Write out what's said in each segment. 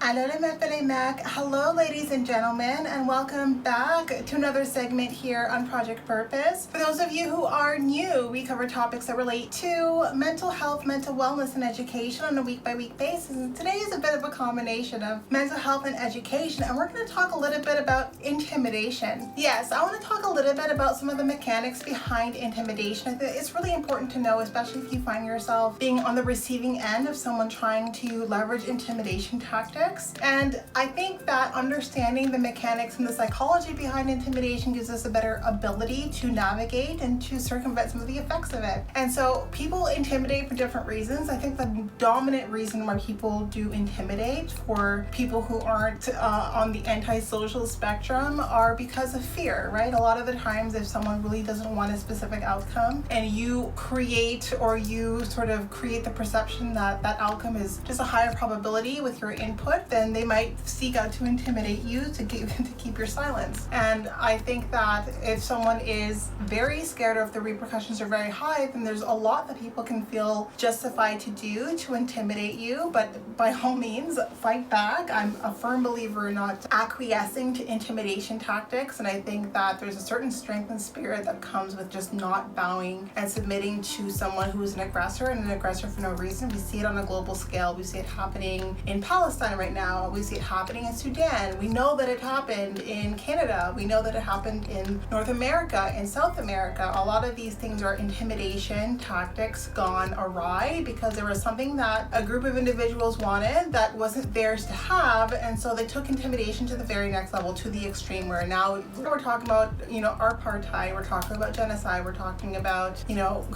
Hello ladies and gentlemen, and welcome back to another segment here on Project Purpose. For those of you who are new, we cover topics that relate to mental health, mental wellness, and education on a week-by-week basis. And today is a bit of a combination of mental health and education, and we're going to talk a little bit about intimidation. Yes, I want to talk a little bit about some of the mechanics behind intimidation. I think it's really important to know, especially if you find yourself being on the receiving end of someone trying to leverage intimidation tactics. And I think that understanding the mechanics and the psychology behind intimidation gives us a better ability to navigate and to circumvent some of the effects of it. And so people intimidate for different reasons. I think the dominant reason why people do intimidate for people who aren't on the antisocial spectrum are because of fear, right? A lot of the times if someone really doesn't want a specific outcome and you create the perception that that outcome is just a higher probability with your input, then they might seek out to intimidate you to keep your silence. And I think that if someone is very scared or if the repercussions are very high, then there's a lot that people can feel justified to do to intimidate you. But by all means, fight back. I'm a firm believer in not acquiescing to intimidation tactics, and I think that there's a certain strength and spirit that comes with just not bowing and submitting to someone who is an aggressor and an aggressor for no reason. We see it on a global scale. We see it happening in Palestine right now. We see it happening in Sudan. We know that it happened in Canada. We know that it happened in North America, in South America. A lot of these things are intimidation tactics gone awry because there was something that a group of individuals wanted that wasn't theirs to have, and so they took intimidation to the very next level, to the extreme, where now we're talking about, apartheid, we're talking about genocide, we're talking about,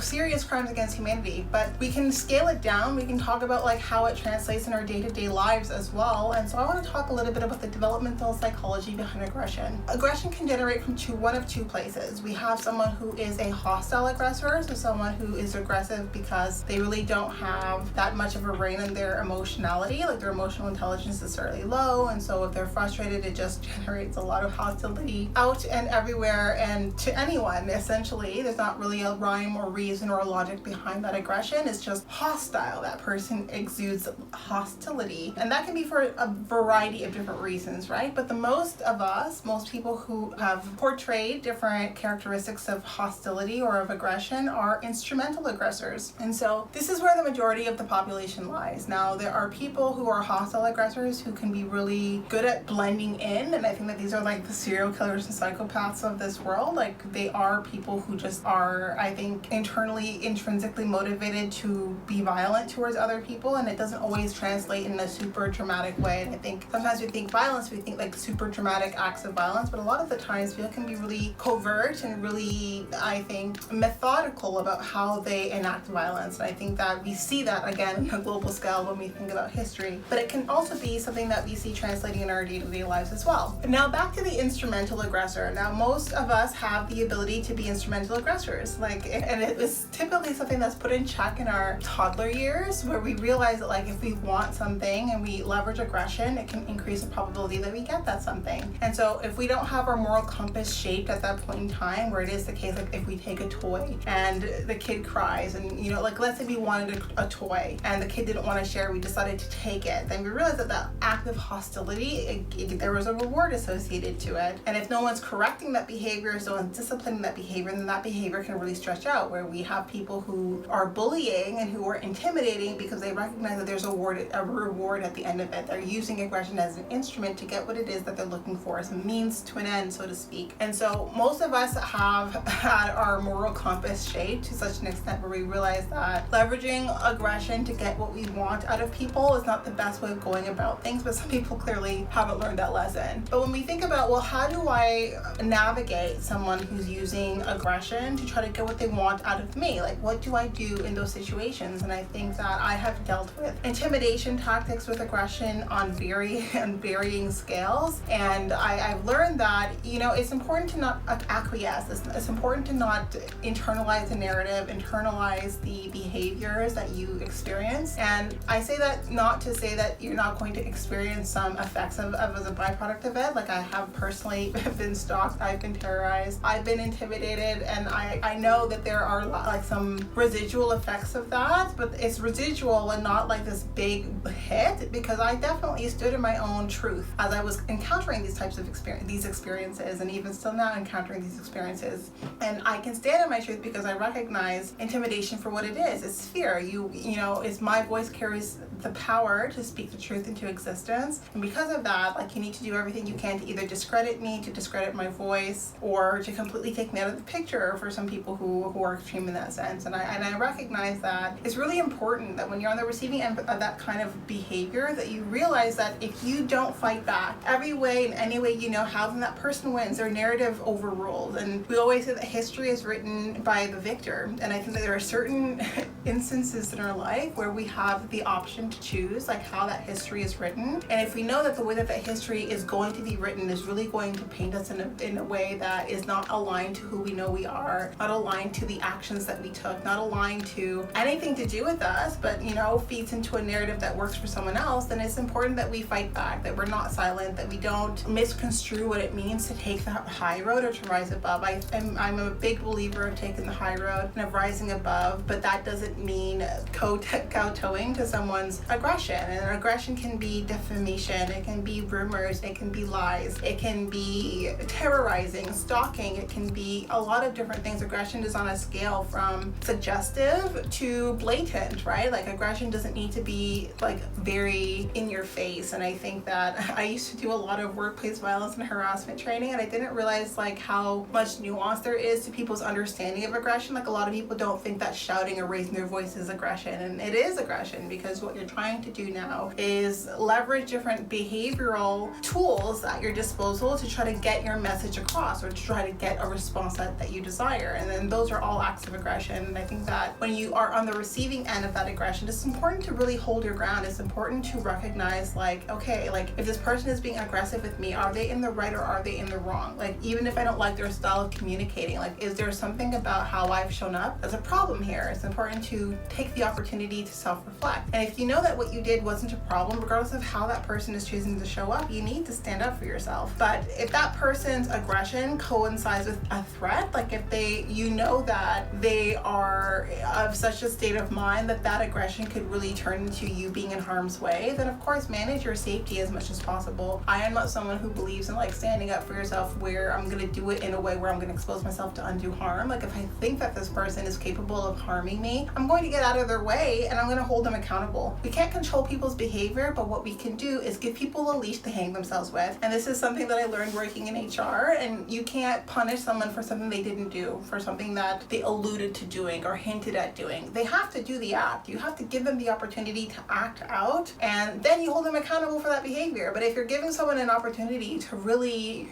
serious crimes against humanity. But we can scale it down. We can talk about how it translates in our day-to-day lives as well. And so I want to talk a little bit about the developmental psychology behind aggression. Aggression can generate from one of two places. We have someone who is a hostile aggressor, so someone who is aggressive because they really don't have that much of a rein on their emotionality, like their emotional intelligence is fairly low, and so if they're frustrated, it just generates a lot of hostility out and everywhere and to anyone, essentially. There's not really a rhyme or reason or a logic behind that aggression. It's just hostile. That person exudes hostility, and that can be for a variety of different reasons, right? But most people who have portrayed different characteristics of hostility or of aggression are instrumental aggressors. And so this is where the majority of the population lies. Now, there are people who are hostile aggressors who can be really good at blending in, and I think that these are the serial killers and psychopaths of this world. They are people who just are, I think, intrinsically motivated to be violent towards other people, and it doesn't always translate in a super dramatic way. And I think sometimes we think violence, we think super dramatic acts of violence, but a lot of the times people can be really covert and really, I think, methodical about how they enact violence. And I think that we see that again on a global scale when we think about history, but it can also be something that we see translating in our day-to-day lives as well. But now back to the instrumental aggressor. Now, most of us have the ability to be instrumental aggressors, and it was typically something that's put in check in our toddler years, where we realize that if we want something and we leverage aggression, it can increase the probability that we get that something. And so if we don't have our moral compass shaped at that point in time, where it is the case, if we take a toy and the kid cries and, let's say we wanted a toy and the kid didn't want to share, we decided to take it, then we realize that act of hostility, there was a reward associated to it. And if no one's correcting that behavior, so one's disciplining that behavior, then that behavior can really stretch out, where we have people who are bullying and who are intimidating because they recognize that there's a reward at the end of it. They're using aggression as an instrument to get what it is that they're looking for, as a means to an end, so to speak. And so most of us have had our moral compass shaped to such an extent where we realize that leveraging aggression to get what we want out of people is not the best way of going about things, but some people clearly haven't learned that lesson. But when we think about, how do I navigate someone who's using aggression to try to get what they want out of me? What do I do in those situations? And I think that I have dealt with intimidation tactics with aggression on varying scales, and I've learned that it's important to not acquiesce. It's important to not internalize the narrative, internalize the behaviors that you experience. And I say that not to say that you're not going to experience some effects of as a byproduct of it. I have personally been stalked, I've been terrorized, I've been intimidated, and I know that there are some residual effects of that, but it's residual and not this big hit, because I definitely stood in my own truth as I was encountering these types of experiences, and even still now encountering these experiences. And I can stand in my truth because I recognize intimidation for what it is. It's fear. You know, it's my voice carries the power to speak the truth into existence. And because of that, like, you need to do everything you can to either discredit me, to discredit my voice, or to completely take me out of the picture for some people who are extreme in that sense. And I recognize that it's really important that when you're on the receiving end of that kind of behavior, that you realize that if you don't fight back every way and any way you know how, then that person wins. Their narrative overruled. And we always say that history is written by the victor. And I think that there are certain instances in our life where we have the option to choose, like, how that history is written. And if we know that the way that history is going to be written is really going to paint us in a way that is not aligned to who we know we are, not aligned to the actions that we took, not aligned to anything to do with us, but, you know, feeds into a narrative that works for someone else, then it's important that we fight back, that we're not silent, that we don't misconstrue what it means to take the high road or to rise above. I'm a big believer of taking the high road and of rising above, but that doesn't mean kowtowing to someone's aggression. And aggression can be defamation, it can be rumors, it can be lies, it can be terrorizing, stalking, it can be a lot of different things. Aggression is on a scale from suggestive to blatant, right? Like, aggression doesn't need to be like very in your face. And I think that I used to do a lot of workplace violence and harassment training, and I didn't realize like how much nuance there is to people's understanding of aggression. Like, a lot of people don't think that shouting or raising their voice is aggression, and it is aggression, because what you're trying to do now is leverage different behavioral tools at your disposal to try to get your message across, or to try to get a response that you desire. And then those are all acts of aggression. And I think that when you are on the receiving end of that aggression, it's important to really hold your ground. It's important to recognize, like, okay, like, if this person is being aggressive with me, are they in the right or are they in the wrong? Like, even if I don't like their style of communicating, like, is there something about how I've shown up that's a problem here? It's important to take the opportunity to self-reflect. And if you know that what you did wasn't a problem, regardless of how that person is choosing to show up, you need to stand up for yourself. But if that person's aggression coincides with a threat, like if you know that they are of such a state of mind that that aggression could really turn into you being in harm's way, then of course manage your safety as much as possible. I am not someone who believes in like standing up for yourself where I'm going to do it in a way where I'm going to expose myself to undue harm. Like, if I think that this person is capable of harming me, I'm going to get out of their way and I'm going to hold them accountable. We can't control people's behavior, but what we can do is give people a leash to hang themselves with. And this is something that I learned working in HR, and you can't punish someone for something they didn't do, for something that they alluded to doing or hinted at doing. They have to do the act. You have to give them the opportunity to act out, and then you hold them accountable for that behavior. But if you're giving someone an opportunity to really,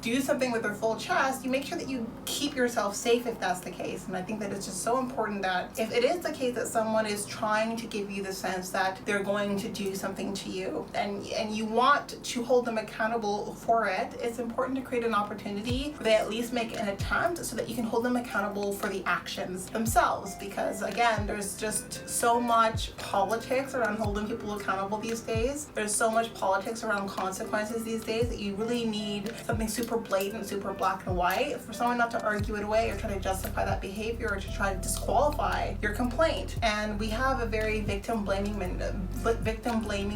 do something with their full chest, you make sure that you keep yourself safe if that's the case. And I think that it's just so important that if it is the case that someone is trying to give you the sense that they're going to do something to you, and you want to hold them accountable for it, it's important to create an opportunity where they at least make an attempt so that you can hold them accountable for the actions themselves. Because again, there's just so much politics around holding people accountable these days. There's so much politics around consequences these days that you really need something super blatant, super black and white for someone not to argue it away or try to justify that behavior or to try to disqualify your complaint. And we have a very victim blaming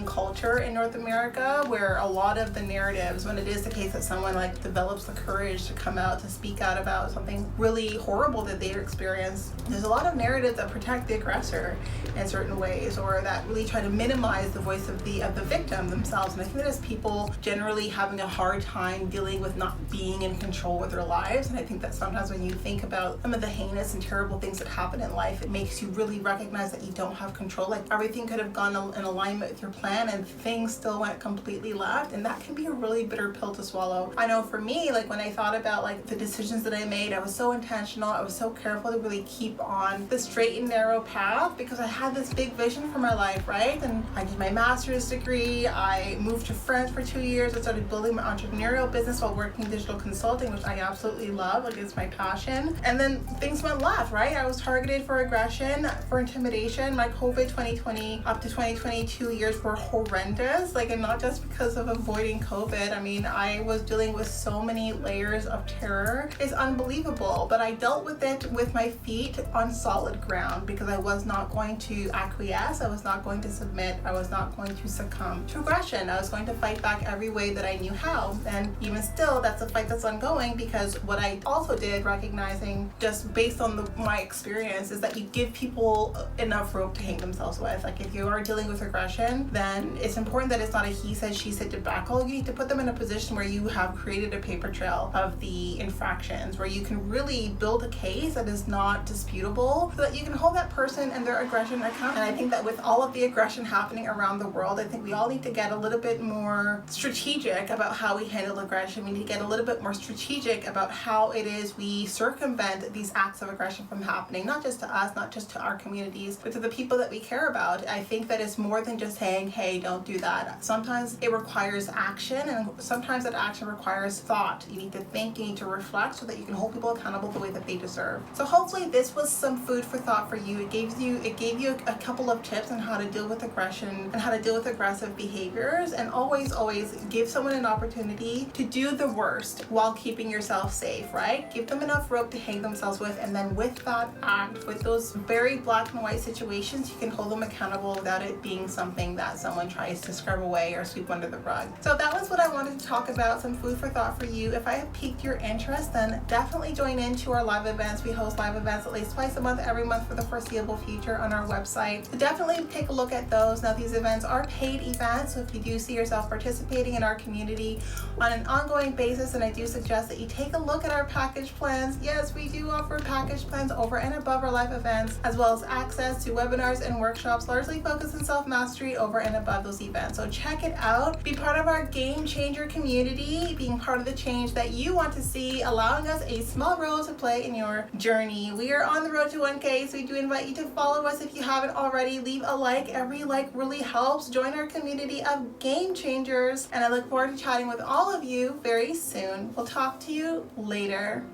culture in North America, where a lot of the narratives, when it is the case that someone like develops the courage to come out to speak out about something really horrible that they experience, there's a lot of narratives that protect the aggressor in certain ways, or that really try to minimize the voice of the victim themselves. And I think that as people generally having a hard time dealing with not being in control with their lives, and I think that sometimes when you think about some of the heinous and terrible things that happen in life, it makes you really recognize that you don't have control. Like, everything could have gone in alignment with your plan and things still went completely left, and that can be a really bitter pill to swallow. I know for me, like, when I thought about like the decisions that I made, I was so intentional, I was so careful to really keep on the straight and narrow path, because I had this big vision for my life, right? And I did my master's degree, I moved to France for 2 years, I started building my entrepreneurial business while working in digital consulting, which I absolutely love, like, it's my passion. And then things went left, right? I was targeted for aggression, for intimidation. My COVID 2020 2020 up to 2022 years were horrendous. Like, and not just because of avoiding COVID. I mean, I was dealing with so many layers of terror. It's unbelievable, but I dealt with it with my feet on solid ground because I was not going to acquiesce. I was not going to submit. I was not going to succumb to aggression. I was going to fight back every way that I knew how. And even still, that's a fight that's ongoing, because what I also did, recognizing just based on my experience, is that you give people enough rope to hang themselves with. Like, if you are dealing with aggression, then it's important that it's not a he said, she said debacle. You need to put them in a position where you have created a paper trail of the infractions, where you can really build a case that is not disputable, so that you can hold that person and their aggression accountable. And I think that with all of the aggression happening around the world, I think we all need to get a little bit more strategic about how we handle aggression. We need to get a little bit more strategic about how it is we circumvent these acts of aggression from happening, not just to us, not just to our communities, but to the people that we care about. I think that it's more than just saying, hey, don't do that. Sometimes it requires action, and sometimes that action requires thought. You need to think, you need to reflect, so that you can hold people accountable the way that they deserve. So hopefully this was some food for thought for you. It gave you a couple of tips on how to deal with aggression and how to deal with aggressive behaviors. And always give someone an opportunity to do the worst while keeping yourself safe, right? Give them enough rope to hang themselves with, and then with that act, with those very black and white situations, you can hold them accountable without it being something that someone tries to scrub away or sweep under the rug. So that was what I wanted to talk about, some food for thought for you. If I have piqued your interest, then definitely join into our live events. We host live events at least twice a month, every month for the foreseeable future on our website. So definitely take a look at those. Now, these events are paid events, so if you do see yourself participating in our community on an ongoing basis, and I do suggest that you take a look at our package plans. Yes, we do offer package plans over and above our live events, as well as access to webinars and workshops largely focused on self-mastery over and above those events. So check it out. Be part of our game changer community, being part of the change that you want to see, allowing us a small role to play in your journey. We are on the road to 1K, so we do invite you to follow us if you haven't already. Leave a like. Every like really helps. Join our community of game changers, and I look forward to chatting with all of you very soon. We'll talk to you later.